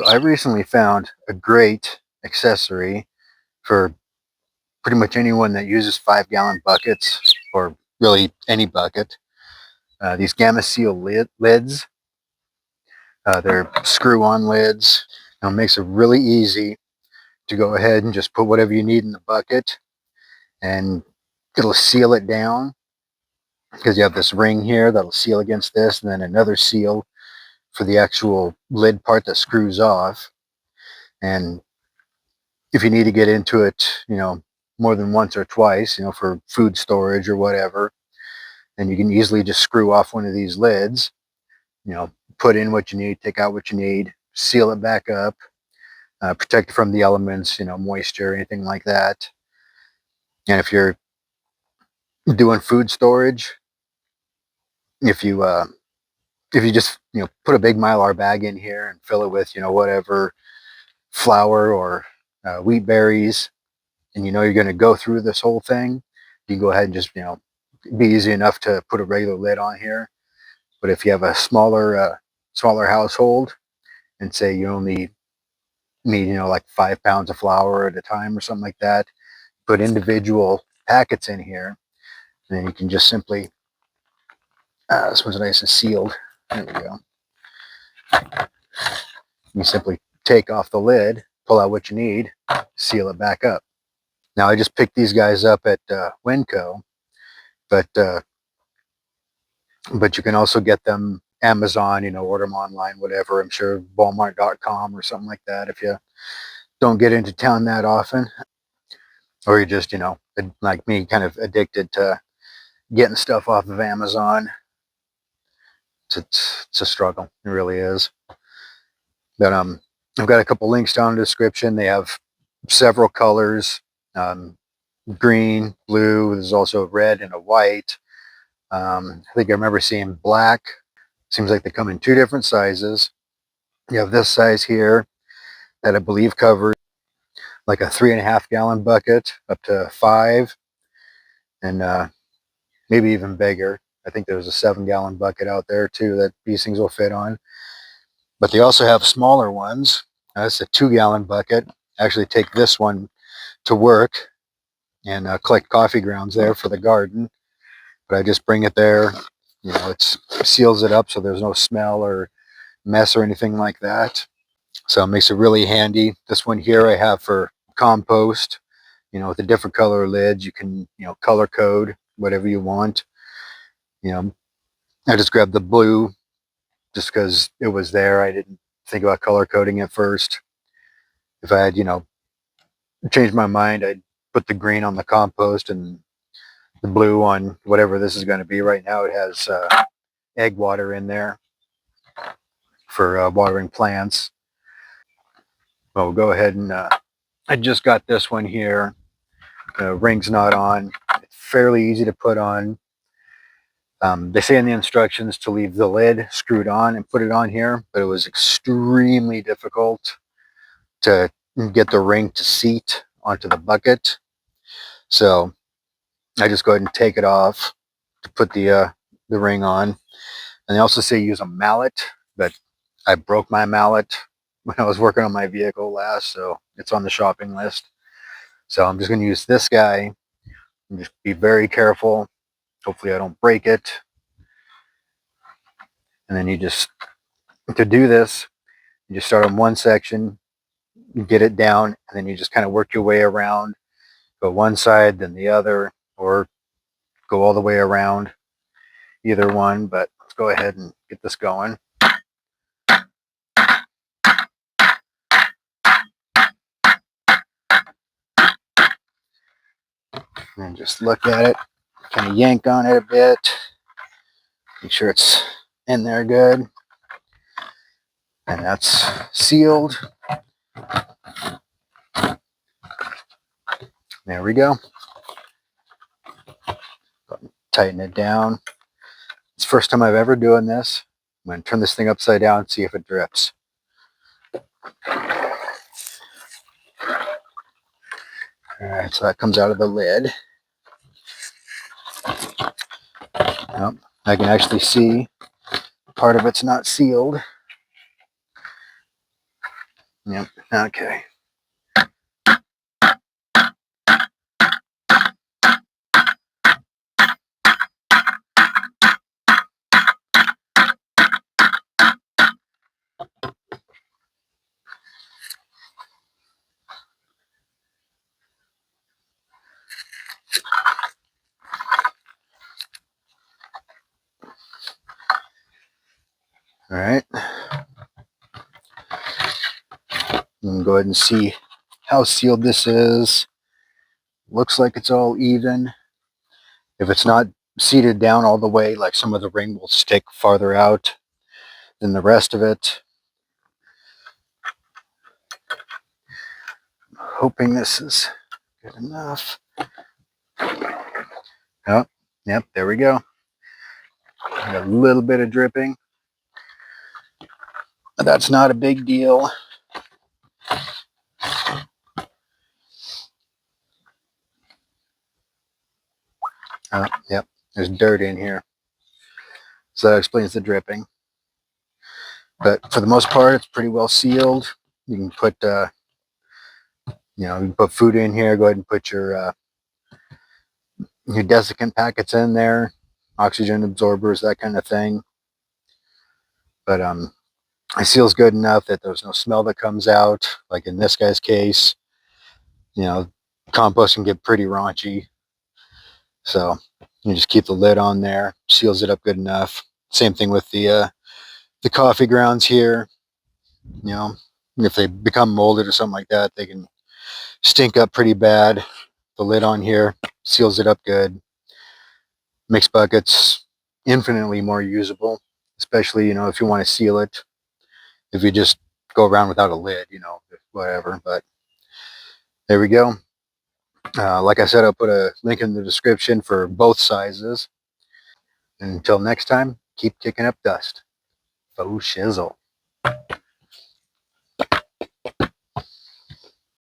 So I recently found a great accessory for pretty much anyone that uses 5-gallon buckets, or really any bucket. These Gamma Seal lids, they're screw-on lids. It makes it really easy to go ahead and just put whatever you need in the bucket, and it'll seal it down because you have this ring here that'll seal against this, and then another seal for the actual lid part that screws off. And if you need to get into it, more than once or twice, for food storage or whatever, then you can easily just screw off one of these lids, put in what you need, take out what you need, seal it back up, protect it from the elements, moisture, anything like that. And if you're doing food storage, if you just put a big Mylar bag in here and fill it with whatever flour or wheat berries, and you're going to go through this whole thing, you can go ahead and just be easy enough to put a regular lid on here. But if you have a smaller household, and say you only need like 5 pounds of flour at a time or something like that, put individual packets in here, and then you can just simply this one's nice and sealed. There we go. You simply take off the lid, pull out what you need, seal it back up. Now I just picked these guys up at Winco, but you can also get them Amazon, order them online, whatever. I'm sure Walmart.com or something like that if you don't get into town that often, or you're just like me, kind of addicted to getting stuff off of Amazon. It's a struggle, it really is. But I've got a couple links down in the description. They have several colors, green, blue. There's also a red and a white. I think I remember seeing black. Seems like they come in 2 different sizes. You have this size here that I believe covers like a 3.5-gallon bucket up to 5, and maybe even bigger. I think there's a 7-gallon bucket out there too that these things will fit on. But they also have smaller ones. That's a 2-gallon bucket. I actually take this one to work and collect coffee grounds there for the garden. But I just bring it there. It seals it up so there's no smell or mess or anything like that. So it makes it really handy. This one here I have for compost, with a different color lid. You can, color code whatever you want. I just grabbed the blue just because it was there. I didn't think about color coding it first. If I had, changed my mind, I'd put the green on the compost and the blue on whatever this is going to be. Right now it has egg water in there for watering plants. Well, we'll go ahead and I just got this one here. The ring's not on. It's fairly easy to put on. They say in the instructions to leave the lid screwed on and put it on here, but it was extremely difficult to get the ring to seat onto the bucket. So I just go ahead and take it off to put the ring on. And they also say use a mallet, but I broke my mallet when I was working on my vehicle last, so it's on the shopping list. So I'm just going to use this guy and just be very careful. Hopefully I don't break it. And then to do this, you just start on one section, you get it down, and then you just kind of work your way around. Go one side, then the other, or go all the way around, either one. But let's go ahead and get this going. And just look at it, kind of yank on it a bit, make sure it's in there good. And that's sealed. There we go. Tighten it down. It's the first time I've ever doing this. I'm going to turn this thing upside down and see if it drips. Alright, so that comes out of the lid. Yep, I can actually see part of it's not sealed. Yep. Okay. All right. Go ahead and see how sealed this is. Looks like it's all even. If it's not seated down all the way, like some of the ring will stick farther out than the rest of it. Hoping this is good enough. Oh, yep, there we go. Got a little bit of dripping. But that's not a big deal. Oh, yep, there's dirt in here. So that explains the dripping. But for the most part, it's pretty well sealed. You can put, you can put food in here. Go ahead and put your desiccant packets in there, oxygen absorbers, that kind of thing. But it seals good enough that there's no smell that comes out. Like in this guy's case, compost can get pretty raunchy. So you just keep the lid on there, seals it up good enough. Same thing with the coffee grounds here. If they become molded or something like that, they can stink up pretty bad. The lid on here seals it up good. Makes buckets infinitely more usable, especially, if you want to seal it. If you just go around without a lid, whatever. But there we go. Like I said, I'll put a link in the description for both sizes. And until next time, keep kicking up dust. Faux shizzle.